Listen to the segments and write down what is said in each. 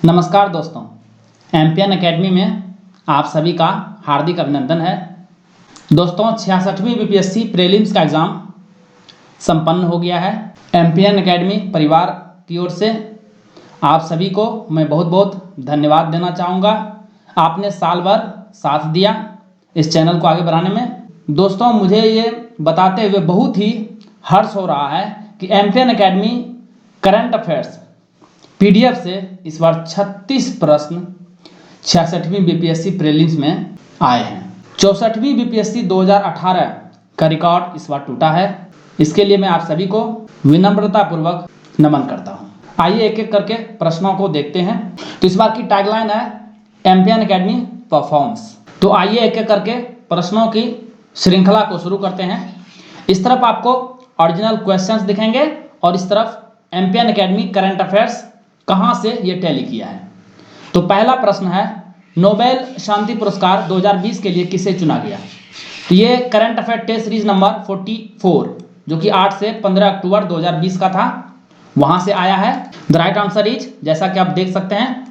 नमस्कार दोस्तों, MPN academy में आप सभी का हार्दिक अभिनंदन है। दोस्तों 66वीं बीपीएससी प्रीलिम्स का एग्ज़ाम संपन्न हो गया है। एमपीएन एकेडमी परिवार की ओर से आप सभी को मैं बहुत बहुत धन्यवाद देना चाहूँगा। आपने साल भर साथ दिया इस चैनल को आगे बढ़ाने में। दोस्तों मुझे ये बताते हुए बहुत ही हर्ष हो रहा है कि MPN academy current affairs PDF से इस बार 36 प्रश्न 66वीं बीपीएससी प्रीलिम्स में आए हैं। 64वीं बीपीएससी 2018 का रिकॉर्ड इस बार टूटा है। इसके लिए मैं आप सभी को विनम्रतापूर्वक नमन करता हूं। आइए एक एक करके प्रश्नों को देखते हैं। तो इस बार की टैगलाइन है एमपीएन एकेडमी परफॉर्म्स। तो आइए एक एक करके प्रश्नों की श्रृंखला को शुरू करते हैं। इस तरफ आपको ओरिजिनल क्वेश्चंस दिखेंगे और इस तरफ एमपीएन एकेडमी करंट अफेयर्स कहां से ये टैली किया है। तो पहला प्रश्न है, नोबेल शांति पुरस्कार 2020 के लिए किसे चुना गया। तो ये current affair test series number 44 जो कि 8 से 15 अक्टूबर 2020 का था, वहां से आया है। द राइट आंसर इज, जैसा कि आप देख सकते हैं,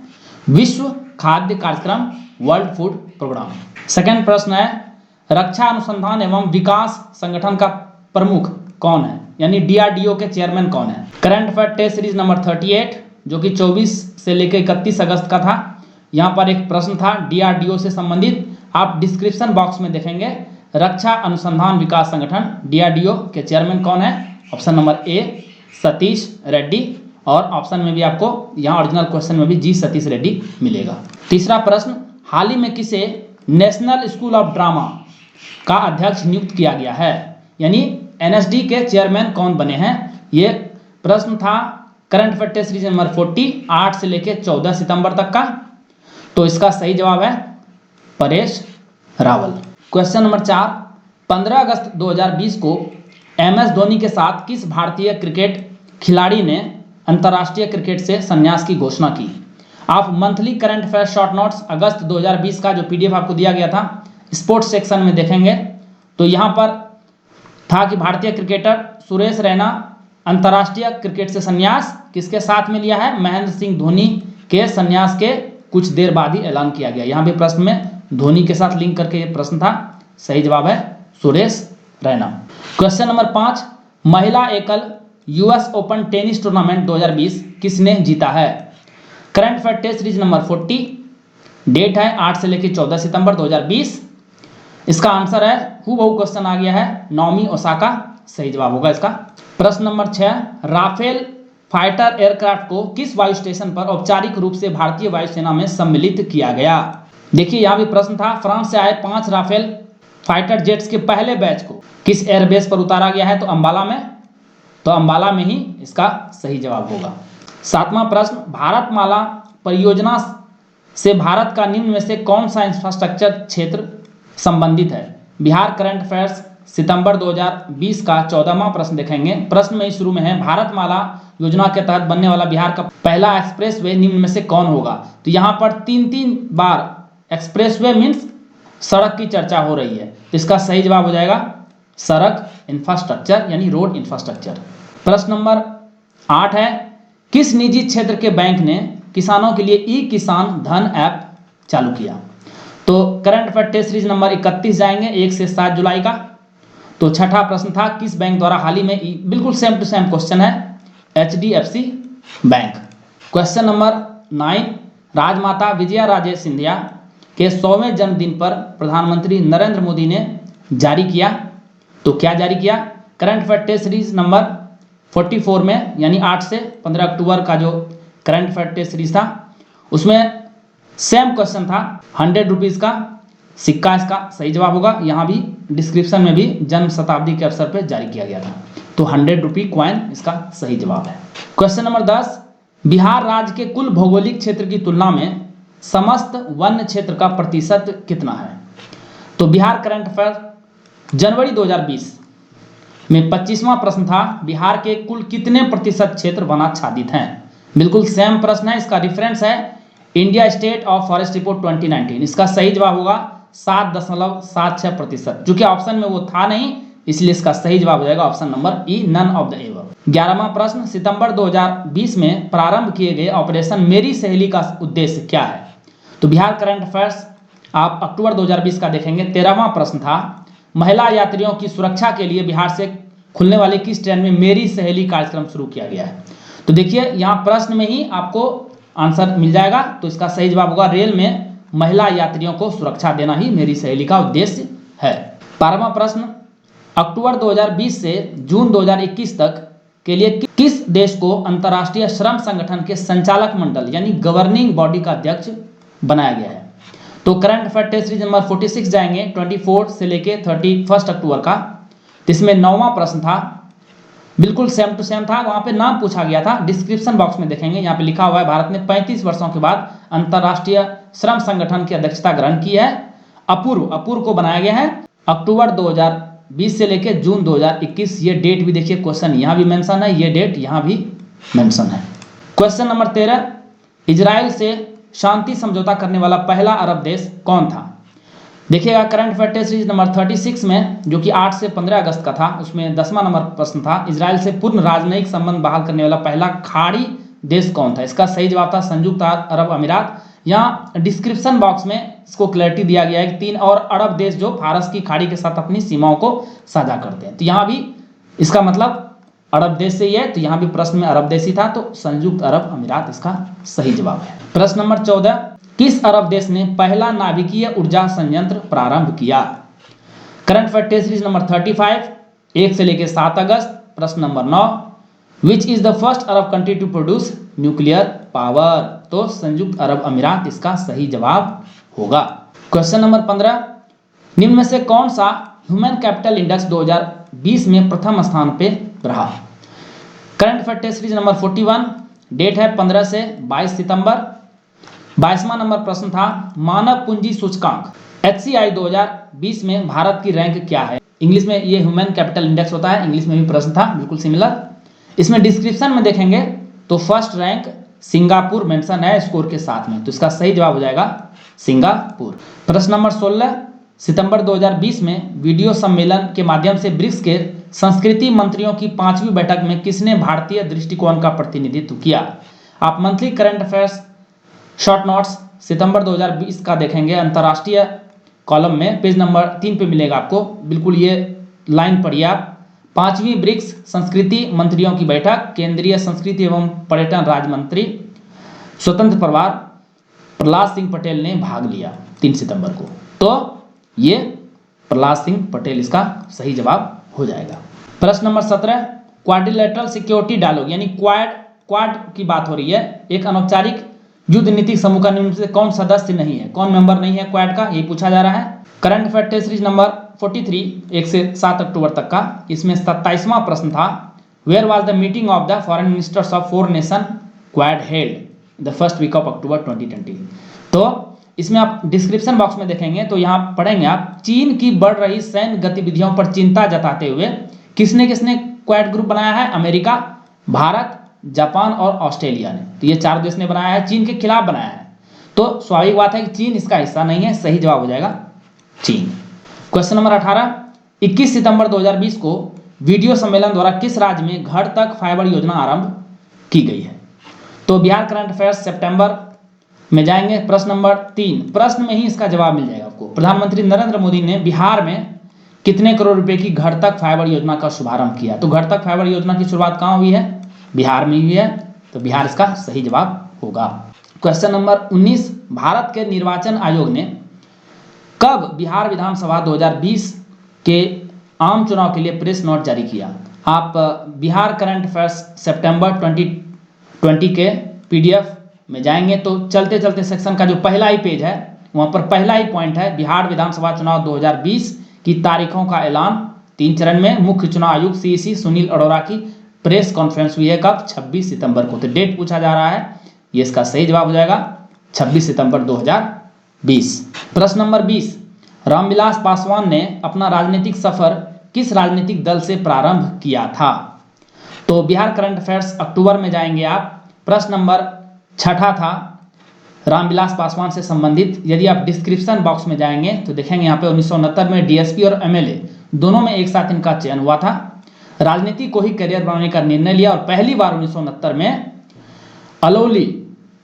विश्व खाद्य कार्यक्रम, वर्ल्ड फूड प्रोग्राम। सेकेंड प्रश्न है, रक्षा अनुसंधान एवं विकास संगठन का प्रमुख कौन है, यानी डीआरडीओ के चेयरमैन कौन है। Current affair test series number 38 जो कि 24 से लेकर 31 अगस्त का था। यहाँ पर एक प्रश्न था डीआरडीओ से संबंधित। आप डिस्क्रिप्शन बॉक्स में देखेंगे रक्षा अनुसंधान विकास संगठन डीआरडीओ के चेयरमैन कौन है। Option number A Satish Reddy, और ऑप्शन में भी आपको यहाँ ओरिजिनल क्वेश्चन में भी जी सतीश रेड्डी मिलेगा। तीसरा प्रश्न, हाल ही में किसे नेशनल स्कूल ऑफ ड्रामा का अध्यक्ष नियुक्त किया गया है, यानी एनएसडी के चेयरमैन कौन बने हैं। ये प्रश्न था current affair test series number 40 8 से लेकर 14 सितंबर तक का। तो इसका सही जवाब है परेश रावल। क्वेश्चन नंबर 4, 15 अगस्त 2020 को एमएस धोनी के साथ किस भारतीय क्रिकेट खिलाड़ी ने अंतर्राष्ट्रीय क्रिकेट से संन्यास की घोषणा की। आप monthly current affair short notes अगस्त 2020 का जो पीडीएफ आपको दिया गया था स्पोर्ट्स सेक्शन में देखेंगे। तो यहाँ पर था कि भारतीय क्रिकेटर सुरेश रैना अंतर्राष्ट्रीय क्रिकेट से संन्यास किसके साथ में लिया है, महेंद्र सिंह धोनी के संन्यास के कुछ देर बाद ही ऐलान किया गया। यहाँ भी प्रश्न में धोनी के साथ लिंक करके ये प्रश्न था। सही जवाब है सुरेश रैना। क्वेश्चन नंबर 5, महिला एकल यूएस ओपन टेनिस टूर्नामेंट 2020 किसने जीता है। Current affair test series number 40, date है 8 से लेकर 14 सितंबर 2020। इसका आंसर है, हूबहू क्वेश्चन आ गया है, नाओमी ओसाका सही जवाब होगा इसका। प्रश्न नंबर 6, राफेल फाइटर एयरक्राफ्ट को किस वायु स्टेशन पर औपचारिक रूप से भारतीय वायुसेना में सम्मिलित किया गया। देखिए यहाँ भी प्रश्न था, फ्रांस से आए 5 राफेल फाइटर जेट्स के पहले बैच को किस एयरबेस पर उतारा गया है। तो अंबाला में, तो अंबाला में ही इसका सही जवाब होगा। 7वां प्रश्न, भारतमाला परियोजना से भारत का निम्न में से कौन सा इंफ्रास्ट्रक्चर क्षेत्र संबंधित है। बिहार करंट अफेयर्स सितंबर 2020 का 14वां प्रश्न देखेंगे। प्रश्न में शुरू में है, भारतमाला योजना के तहत बनने वाला बिहार का पहला एक्सप्रेसवे निम्न में से कौन होगा। तो यहाँ पर 3 बार एक्सप्रेसवे मीन्स सड़क की चर्चा हो रही है। तो इसका सही जवाब हो जाएगा सड़क इंफ्रास्ट्रक्चर, यानी रोड इंफ्रास्ट्रक्चर। प्रश्न नंबर 8 है, किस निजी क्षेत्र के बैंक ने किसानों के लिए ई किसान धन ऐप चालू किया। तो current affair test series number 31 जाएंगे 1 से 7 जुलाई का। तो छठा प्रश्न था, किस बैंक द्वारा हाल ही में, बिल्कुल सेम टू सेम क्वेश्चन है, एचडीएफसी बैंक। क्वेश्चन नंबर 9, राजमाता विजया राजे सिंधिया के 100वें जन्मदिन पर प्रधानमंत्री नरेंद्र मोदी ने जारी किया। तो क्या जारी किया। Current affair test series number 44 में, यानी 8 से 15 अक्टूबर का जो करंट अफेयर टेस्ट सीरीज था उसमें सेम क्वेश्चन था, 100 रुपीज़ का सिक्का इसका सही जवाब होगा। यहाँ भी डिस्क्रिप्शन में भी जन्म शताब्दी के अवसर पर जारी किया गया था। तो 100 रुपये कॉइन इसका सही जवाब है। क्वेश्चन नंबर 10, बिहार राज्य के कुल भौगोलिक क्षेत्र की तुलना में समस्त वन्य क्षेत्र का प्रतिशत कितना है। तो बिहार करंट अफेयर जनवरी 2020 में 25वां प्रश्न था, बिहार के कुल कितने प्रतिशत क्षेत्र वनाच्छादित हैं। बिल्कुल सेम प्रश्न है, इसका रिफरेंस है India state of forest report 2019। इसका सही जवाब होगा 7.76%, जो कि ऑप्शन में वो था नहीं, इसलिए इसका सही जवाब हो जाएगा option number E, none of the above. 11वां प्रश्न, सितंबर 2020 में प्रारंभ किए गए ऑपरेशन मेरी सहेली का उद्देश्य क्या है? तो बिहार करंट अफेयर्स आप अक्टूबर 2020 का देखेंगे। 13वां प्रश्न था, महिला यात्रियों की सुरक्षा के लिए बिहार से खुलने वाली किस ट्रेन में मेरी सहेली कार्यक्रम शुरू किया गया है? तो देखिए यहाँ प्रश्न में ही आपको आंसर मिल जाएगा। तो इसका सही जवाब होगा रेल में महिला यात्रियों को सुरक्षा देना ही मेरी सहेली का उद्देश्य है। 12वां प्रश्न, अक्टूबर 2020 से जून 2021 तक के लिए किस देश को अंतर्राष्ट्रीय श्रम संगठन के संचालक मंडल यानी गवर्निंग बॉडी का अध्यक्ष बनाया गया है? तो current affair test series number 46 जाएंगे 24 से लेके 31 अक्टूबर का। इसमें 9वां प्रश्न था, बिल्कुल सेम टू सेम था, वहां पे नाम पूछा गया था। डिस्क्रिप्शन बॉक्स में देखेंगे, यहाँ पे लिखा हुआ है भारत ने 35 वर्षों के बाद अंतर्राष्ट्रीय श्रम संगठन की अध्यक्षता ग्रहण की है। अपूर्व को बनाया गया है अक्टूबर 2020 से लेकर जून 2021। ये डेट भी देखिए, क्वेश्चन यहाँ भी मेंशन है, ये डेट यहाँ भी मेंशन है। क्वेश्चन नंबर 13, इजराइल से शांति समझौता करने वाला पहला अरब देश कौन था? देखिएगा current affair test series number 36 में, जो कि 8 से 15 अगस्त का था, उसमें 10वां नंबर प्रश्न था, इजराइल से पूर्ण राजनयिक संबंध बहाल करने वाला पहला खाड़ी देश कौन था? इसका सही जवाब था संयुक्त अरब अमीरात। यहाँ डिस्क्रिप्शन बॉक्स में इसको क्लैरिटी दिया गया है कि 3 और अरब देश जो फारस की खाड़ी के साथ अपनी सीमाओं को साझा करते हैं। तो यहाँ भी इसका मतलब अरब देश से ही है, तो यहाँ भी प्रश्न में अरब देश ही था, तो संयुक्त अरब अमीरात इसका सही जवाब है। प्रश्न नंबर 14, किस अरब देश ने पहला नाभिकीय ऊर्जा संयंत्र प्रारंभ किया? Current affair test series number 35 1 से लेकर 7 अगस्त। प्रश्न number 9, which is the first Arab country to produce nuclear power? तो संयुक्त अरब अमीरात इसका सही जवाब होगा। क्वेश्चन नंबर 15, निम्न में से कौन सा ह्यूमन कैपिटल इंडेक्स 2020 में प्रथम स्थान पे रहा? Current affair test series number 41, date है 15 से 22 सितंबर। 22वां नंबर प्रश्न था, मानव पूंजी सूचकांक HCI 2020 में भारत की रैंक क्या है? इंग्लिश में ये ह्यूमन कैपिटल इंडेक्स होता है, इंग्लिश में भी प्रश्न था बिल्कुल सिमिलर। इसमें डिस्क्रिप्शन में देखेंगे तो फर्स्ट रैंक सिंगापुर मेंशन है स्कोर के साथ में, तो इसका सही जवाब हो जाएगा सिंगापुर। प्रश्न नंबर 16, सितंबर 2020 में वीडियो सम्मेलन के माध्यम से ब्रिक्स के संस्कृति मंत्रियों की 5वीं बैठक में किसने भारतीय दृष्टिकोण का प्रतिनिधित्व किया? आप monthly current affairs short notes सितंबर 2020 का देखेंगे, अंतर्राष्ट्रीय कॉलम में पेज नंबर 3 पे मिलेगा आपको, बिल्कुल ये लाइन पढ़िए आप। 5वीं ब्रिक्स संस्कृति मंत्रियों की बैठक, केंद्रीय संस्कृति एवं पर्यटन राज्य मंत्री स्वतंत्र प्रभार प्रहलाद सिंह पटेल ने भाग लिया 3 सितंबर को। तो ये प्रहलाद सिंह पटेल इसका सही जवाब हो जाएगा। प्रश्न नंबर 17, क्वाड्रिलेटरल सिक्योरिटी डायलॉग यानी क्वाड की बात हो रही है। एक अनौपचारिक युद्ध नीतिक समूह का निम्न से कौन सदस्य नहीं है, कौन मेंबर नहीं है क्वाड का, यही पूछा जा रहा है। Current affair test series number 43 1 से 7 अक्टूबर तक का। इसमें 27वां प्रश्न था, where was the meeting of the foreign ministers of 4 nation quad held the first week of October 2020? तो इसमें आप डिस्क्रिप्शन बॉक्स में देखेंगे तो यहाँ पढ़ेंगे आप, चीन की बढ़ रही सैन्य गतिविधियों पर चिंता जताते हुए किसने किसने क्वाड ग्रुप बनाया है? अमेरिका, भारत, जापान और ऑस्ट्रेलिया ने। तो ये 4 देश ने बनाया है, चीन के खिलाफ बनाया है। तो स्वाभाविक बात है कि चीन इसका हिस्सा नहीं है, सही जवाब हो जाएगा चीन। क्वेश्चन नंबर 18, 21 सितंबर 2020 को वीडियो सम्मेलन द्वारा किस राज्य में घर तक फाइबर योजना आरंभ की गई है? तो बिहार करंट अफेयर्स सितंबर में जाएंगे। प्रश्न नंबर 3, प्रश्न में ही इसका जवाब मिल जाएगा आपको। प्रधानमंत्री नरेंद्र मोदी ने बिहार में कितने करोड़ रुपए की घर तक फाइबर योजना का शुभारंभ किया? तो घर तक फाइबर योजना की शुरुआत कहाँ हुई है? बिहार में हुई है, तो बिहार इसका सही जवाब होगा। क्वेश्चन नंबर 19, भारत के निर्वाचन आयोग ने कब बिहार विधानसभा 2020 के आम चुनाव के लिए प्रेस नोट जारी किया? आप बिहार करंट अफेयर्स सितंबर 2020 के PDF में जाएंगे तो चलते चलते सेक्शन का जो पहला ही पेज है वहां पर पहला ही पॉइंट है, बिहार विधानसभा चुनाव 2020 की तारीखों का ऐलान 3 चरण में। मुख्य चुनाव आयुक्त CEC सुनील अरोड़ा की प्रेस कॉन्फ्रेंस हुई है कब? 26 सितंबर को। तो डेट पूछा जा रहा है, ये इसका सही जवाब हो जाएगा 26 सितंबर 2020। प्रश्न नंबर 20, रामविलास पासवान ने अपना राजनीतिक सफर किस राजनीतिक दल से प्रारंभ किया था? तो बिहार करंट अफेयर्स अक्टूबर में जाएंगे आप। प्रश्न नंबर 6 था रामविलास पासवान से संबंधित। यदि आप डिस्क्रिप्शन बॉक्स में जाएंगे तो देखेंगे यहाँ पे 1969 में DSP और MLA दोनों में एक साथ इनका चयन हुआ था। राजनीति को ही करियर बनाने का निर्णय लिया और पहली बार 1969 में अलौली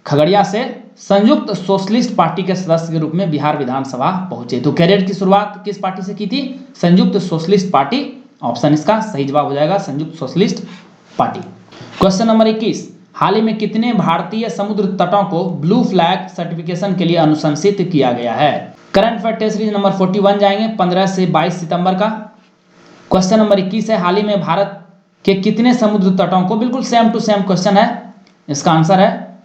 खगड़िया से संयुक्त सोशलिस्ट पार्टी के सदस्य के रूप में बिहार विधानसभा पहुंचे। तो करियर की शुरुआत किस पार्टी से की थी? संयुक्त सोशलिस्ट पार्टी। ऑप्शन इसका सही जवाब हो जाएगा संयुक्त सोशलिस्ट पार्टी। क्वेश्चन नंबर 21, हाल ही में कितने भारतीय समुद्र तटों को ब्लू फ्लैग सर्टिफिकेशन के लिए अनुशंसित किया गया है? Current affair test series number 41 जाएंगे 15 से 22 सितंबर का। क्वेश्चन नंबर 21 है, हाल ही में भारत के कितने समुद्र तटों को, बिल्कुल सेम टू सेम क्वेश्चन है, इसका आंसर है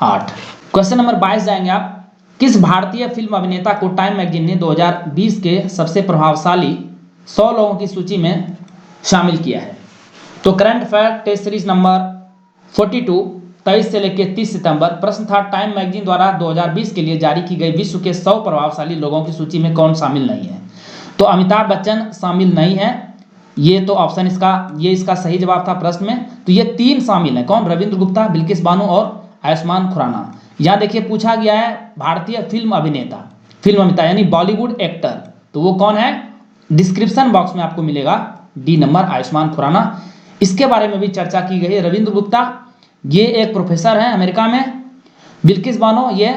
8। क्वेश्चन नंबर 22 जाएंगे आप, किस भारतीय फिल्म अभिनेता को टाइम मैगजीन ने 2020 के सबसे प्रभावशाली 100 लोगों की सूची में शामिल किया है? तो current affair test series number 42 23 से लेकर 30 सितंबर। प्रश्न था, टाइम मैगजीन द्वारा 2020 के लिए जारी की गई विश्व के 100 प्रभावशाली लोगों की सूची में कौन शामिल नहीं है? तो अमिताभ बच्चन शामिल नहीं है, ये तो ऑप्शन इसका सही जवाब था प्रश्न में। तो ये 3 शामिल है, कौन? रविंद्र गुप्ता, बिल्किस बानो और आयुष्मान खुराना। यहाँ देखिए पूछा गया है भारतीय फिल्म अभिनेता यानी बॉलीवुड एक्टर, तो वो कौन है? डिस्क्रिप्शन बॉक्स में आपको मिलेगा डी नंबर, आयुष्मान खुराना। इसके बारे में भी चर्चा की गई है। रविंद्र गुप्ता ये एक प्रोफेसर हैं अमेरिका में। बिल्किस बानो ये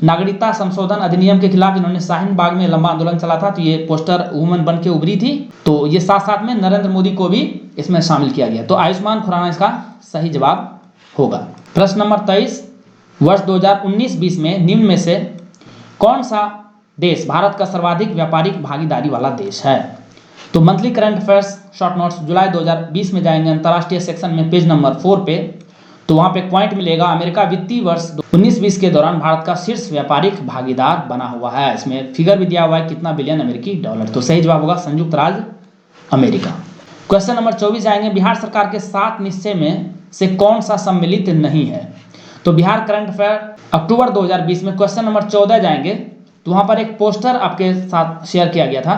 नागरिकता संशोधन अधिनियम के खिलाफ इन्होंने शाहीन बाग में लंबा आंदोलन चला था, तो ये पोस्टर वुमन बन के उभरी थी। तो ये साथ साथ में नरेंद्र मोदी को भी इसमें शामिल किया गया। तो आयुष्मान खुराना इसका सही जवाब होगा। प्रश्न नंबर 23, वर्ष 2019-20 में निम्न में से कौन सा देश भारत का सर्वाधिक व्यापारिक भागीदारी वाला देश है? तो monthly current affairs short notes जुलाई 2020 में जाएंगे अंतर्राष्ट्रीय सेक्शन में पेज नंबर 4 पे, तो वहाँ पे पॉइंट मिलेगा, अमेरिका वित्तीय वर्ष 19-20 के दौरान भारत का शीर्ष व्यापारिक भागीदार बना हुआ है। इसमें फिगर भी दिया हुआ है कितना बिलियन अमेरिकी डॉलर। तो सही जवाब होगा संयुक्त राज्य अमेरिका। क्वेश्चन नंबर 24 आएंगे, बिहार सरकार के 7 निश्चय में से कौन सा सम्मिलित नहीं है? तो बिहार करंट अफेयर अक्टूबर 2020 में क्वेश्चन नंबर 14 जाएंगे, तो वहाँ पर एक पोस्टर आपके साथ शेयर किया गया था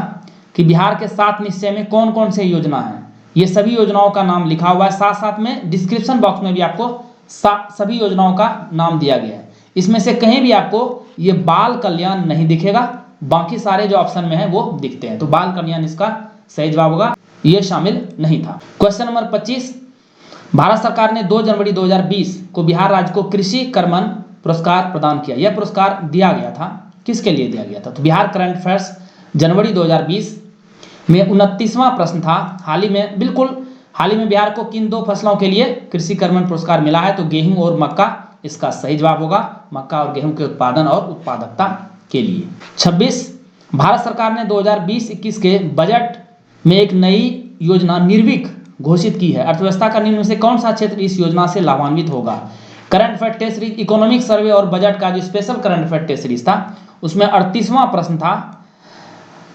कि बिहार के 7 निश्चय में कौन कौन से योजना है। ये सभी योजनाओं का नाम लिखा हुआ है, साथ साथ में डिस्क्रिप्शन बॉक्स में भी आपको सभी योजनाओं का नाम दिया गया है। इसमें से कहीं भी आपको ये बाल कल्याण नहीं दिखेगा, बाकी सारे जो ऑप्शन में है वो दिखते हैं। तो बाल कल्याण इसका सही जवाब होगा, ये शामिल नहीं था। क्वेश्चन नंबर 25, भारत सरकार ने 2 जनवरी 2020 को बिहार राज्य को कृषि कर्मण पुरस्कार प्रदान किया। यह पुरस्कार दिया गया था, किसके लिए दिया गया था? तो बिहार करंट अफेयर्स जनवरी 2020 में 29वां प्रश्न था, हाल ही में बिहार को किन 2 फसलों के लिए कृषि कर्मण पुरस्कार मिला है? तो गेहूं और मक्का इसका सही जवाब होगा, मक्का और गेहूं के उत्पादन और उत्पादकता के लिए। 26, भारत सरकार ने 2020-21 के बजट में एक नई योजना निर्विक घोषित की है। अर्थव्यवस्था का निम्न में से कौन सा क्षेत्र इस योजना से लाभान्वित होगा? Current affair test series economic survey और बजट का जो special current affair test series था, उसमें 38वां प्रश्न था,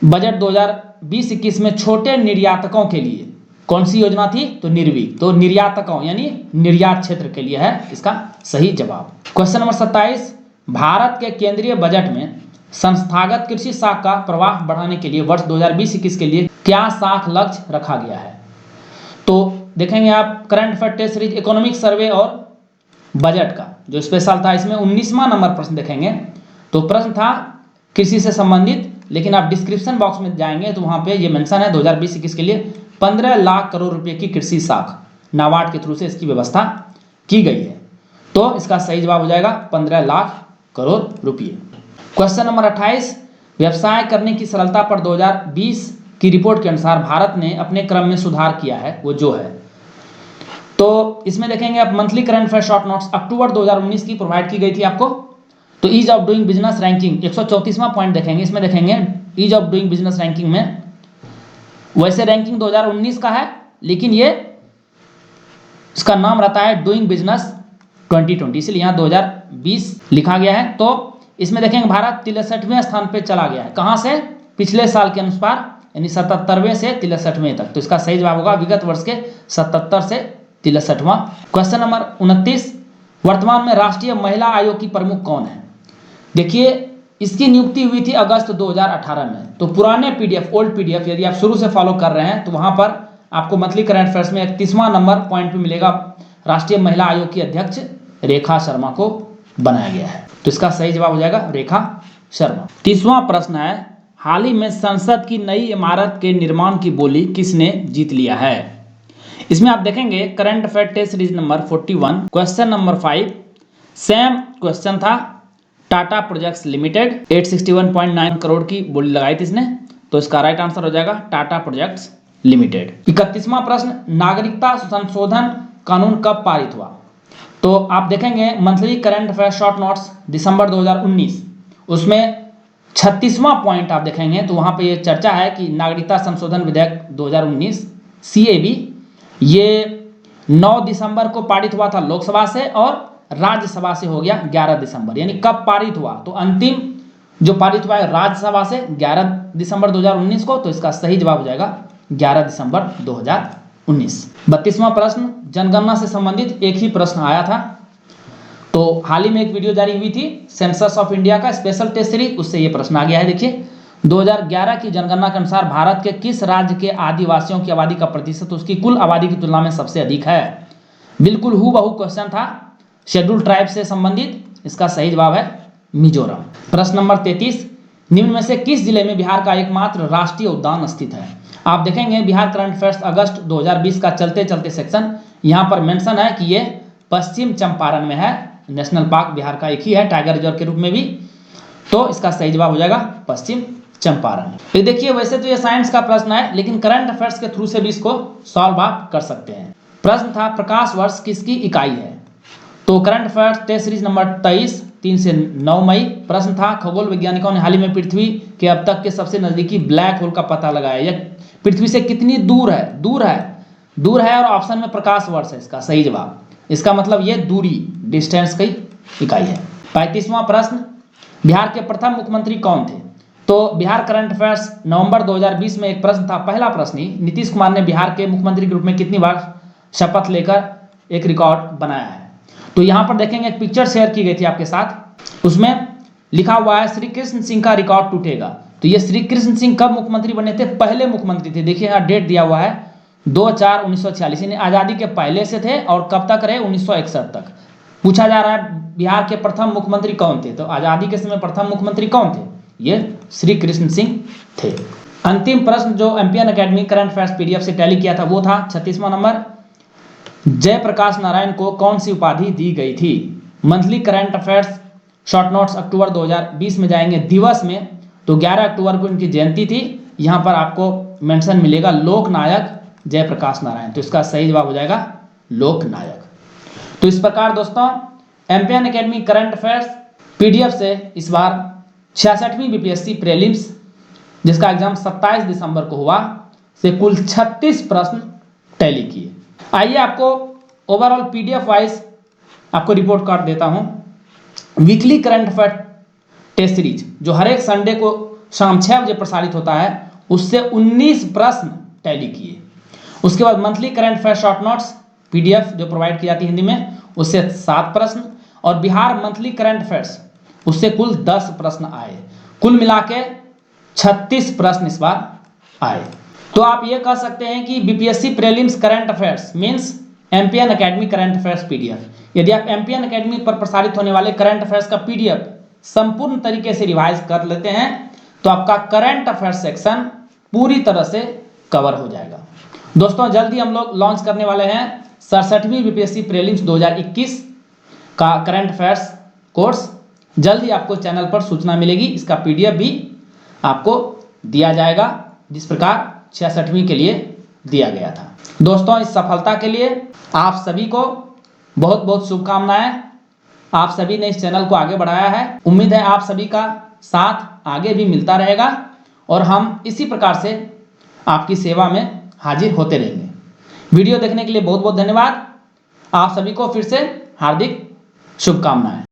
बजट 2020-21 में छोटे निर्यातकों के लिए कौन सी योजना थी? तो निर्विक। तो निर्यातकों यानी निर्यात क्षेत्र के लिए है इसका सही जवाब। क्वेश्चन नंबर 27, भारत के केंद्रीय बजट में संस्थागत कृषि साख का प्रवाह बढ़ाने के लिए वर्ष 2020-21 के लिए क्या साख लक्ष्य रखा गया है? तो देखेंगे आप current affair test series economic survey और बजट का जो स्पेशल था, इसमें 19वां नंबर प्रश्न देखेंगे। तो प्रश्न था कृषि से संबंधित, लेकिन आप डिस्क्रिप्शन बॉक्स में जाएंगे तो वहाँ पे ये मेंशन है 2020-21 के लिए 15 लाख करोड़ रुपए की कृषि साख नाबार्ड के थ्रू से इसकी व्यवस्था की गई है। तो इसका सही जवाब हो जाएगा 15 लाख करोड़ रुपये। क्वेश्चन नंबर 28, व्यवसाय करने की सरलता पर 2020 की रिपोर्ट के अनुसार भारत ने अपने क्रम में सुधार किया है, वो जो है। तो इसमें देखेंगे आप monthly current affair short notes अक्टूबर 2019 की प्रोवाइड की गई थी आपको। तो ease of doing business ranking 134वां पॉइंट देखेंगे, इसमें देखेंगे ease of doing business ranking में, वैसे रैंकिंग 2019 का है, लेकिन ये इसका नाम रहता है डूइंग बिजनेस 2020, इसलिए यहाँ 2020 लिखा गया है। तो इसमें देखेंगे भारत 63वें स्थान पे चला गया है, कहाँ से? पिछले साल के अनुसार, यानी 77वें से 63वें तक। तो इसका सही जवाब होगा विगत वर्ष के 77 से 63वां। क्वेश्चन नंबर 29, वर्तमान में राष्ट्रीय महिला आयोग की प्रमुख कौन है? देखिए इसकी नियुक्ति हुई थी अगस्त 2018 में। तो पुराने पीडीएफ, ओल्ड पीडीएफ यदि आप शुरू से फॉलो कर रहे हैं तो वहां पर आपको मंथली करंट अफेयर्स में 31वां नंबर पॉइंट पे मिलेगा, राष्ट्रीय महिला आयोग की अध्यक्ष रेखा शर्मा को बनाया गया है। तो इसका सही जवाब हो जाएगा रेखा शर्मा। 30वां प्रश्न है, हाल ही में संसद की नई इमारत के निर्माण की बोली किसने जीत लिया है? इसमें आप देखेंगे current affair test series number 41 question number 5 same question था। टाटा प्रोजेक्ट्स लिमिटेड 861.9 करोड़ की बोली लगाई थी इसने, तो इसका राइट आंसर हो जाएगा टाटा प्रोजेक्ट्स लिमिटेड। 31वां प्रश्न, नागरिकता संशोधन कानून कब पारित हुआ? तो आप देखेंगे monthly current affair short notes दिसंबर 2019, उसमें 36वां पॉइंट आप देखेंगे तो वहां पे ये चर्चा है कि नागरिकता संशोधन विधेयक 2019 CAB ये 9 दिसंबर को पारित हुआ था लोकसभा से और राज्यसभा से हो गया 11 दिसंबर। यानी कब पारित हुआ? तो अंतिम जो पारित हुआ है राज्यसभा से 11 दिसंबर 2019 को, तो इसका सही जवाब हो जाएगा 11 दिसंबर 2019। 32वां प्रश्न, जनगणना से संबंधित एक ही प्रश्न आया था, तो हाल ही में एक वीडियो जारी हुई थी सेंसस ऑफ इंडिया का स्पेशल टेस्ट सीरीज, उससे ये प्रश्न आ गया है। देखिए 2011 की जनगणना के अनुसार भारत के किस राज्य के आदिवासियों की आबादी का प्रतिशत उसकी कुल आबादी की तुलना में सबसे अधिक है? बिल्कुल हूबहू क्वेश्चन था, शेड्यूल ट्राइब से संबंधित। इसका सही जवाब है मिजोरम। प्रश्न नंबर 33, निम्न में से किस जिले में बिहार का एकमात्र राष्ट्रीय उद्यान स्थित है? आप देखेंगे बिहार करंट अफेयर्स अगस्त 2020 का चलते चलते सेक्शन, यहाँ पर मेंशन है कि ये पश्चिम चंपारण में है। नेशनल पार्क बिहार का एक ही है टाइगर रिजर्व के रूप में भी, तो इसका सही जवाब हो जाएगा पश्चिम चंपारण। ये देखिए वैसे तो ये साइंस का प्रश्न है, लेकिन करंट अफेयर्स के थ्रू से भी इसको सॉल्व आप कर सकते हैं। प्रश्न था प्रकाश वर्ष किसकी इकाई है? तो current affairs test series number 23 3 से 9 मई। प्रश्न था खगोल वैज्ञानिकों ने हाल ही में पृथ्वी के अब तक के सबसे नजदीकी ब्लैक होल का पता लगाया, यह पृथ्वी से कितनी दूर है? दूर है और ऑप्शन में प्रकाश वर्ष है इसका सही जवाब। इसका मतलब ये दूरी डिस्टेंस की इकाई है। 35वां प्रश्न, बिहार के प्रथम मुख्यमंत्री कौन थे? तो बिहार करंट अफेयर्स नवंबर 2020 में एक प्रश्न था, पहला प्रश्न ही, नीतीश कुमार ने बिहार के मुख्यमंत्री के रूप में कितनी बार शपथ लेकर एक रिकॉर्ड बनाया है? तो यहाँ पर देखेंगे एक पिक्चर शेयर की गई थी आपके साथ, उसमें लिखा हुआ है श्री कृष्ण सिंह का रिकॉर्ड टूटेगा। तो ये श्री कृष्ण सिंह कब मुख्यमंत्री बने थे? पहले मुख्यमंत्री थे। देखिए यहाँ डेट दिया हुआ है 2/4/1946, यानी आज़ादी के पहले से थे और कब तक रहे? 1961 तक। पूछा जा रहा है बिहार के प्रथम मुख्यमंत्री कौन थे? तो आज़ादी के समय प्रथम मुख्यमंत्री कौन थे? ये श्री कृष्ण सिंह थे। अंतिम प्रश्न जो MPN academy current affairs PDF से टैली किया था वो था 36वां नंबर, जयप्रकाश नारायण को कौन सी उपाधि दी गई थी? Monthly current affairs short notes अक्टूबर 2020 में जाएंगे दिवस में, तो 11 अक्टूबर को इनकी जयंती थी। यहाँ पर आपको मेंशन मिलेगा लोकनायक जयप्रकाश नारायण, तो इसका सही जवाब हो जाएगा लोकनायक। तो इस प्रकार दोस्तों MPN academy current affairs PDF से इस बार 66वीं BPSC प्रीलिम्स जिसका एग्जाम 27 दिसंबर को हुआ से कुल 36 प्रश्न टैली किए। आइए आपको ओवरऑल PDF वाइज आपको रिपोर्ट कार्ड देता हूं। Weekly current affair test series जो हर एक संडे को शाम 6 बजे प्रसारित होता है उससे 19 प्रश्न टैली किए। उसके बाद monthly current affair short notes PDF जो प्रोवाइड की जाती है हिंदी में उससे 7 प्रश्न, और बिहार मंथली करंट अफेयर्स उससे कुल 10 प्रश्न आए। कुल मिला के 36 प्रश्न इस बार आए। तो आप ये कह सकते हैं कि BPSC prelims current affairs means MPN academy current affairs PDF। यदि आप एमपीएन अकेडमी पर प्रसारित होने वाले करंट अफेयर्स का PDF संपूर्ण तरीके से रिवाइज कर लेते हैं तो आपका करंट अफेयर्स सेक्शन पूरी तरह से कवर हो जाएगा। दोस्तों जल्दी हम लोग लॉन्च करने वाले हैं 67वीं BPSC प्रीलिम्स 2021 का करंट अफेयर्स कोर्स। जल्दी आपको चैनल पर सूचना मिलेगी, इसका PDF भी आपको दिया जाएगा जिस प्रकार 66वीं के लिए दिया गया था। दोस्तों इस सफलता के लिए आप सभी को बहुत बहुत शुभकामनाएं। आप सभी ने इस चैनल को आगे बढ़ाया है, उम्मीद है आप सभी का साथ आगे भी मिलता रहेगा और हम इसी प्रकार से आपकी सेवा में हाजिर होते रहेंगे। वीडियो देखने के लिए बहुत बहुत धन्यवाद। आप सभी को फिर से हार्दिक शुभकामनाएं।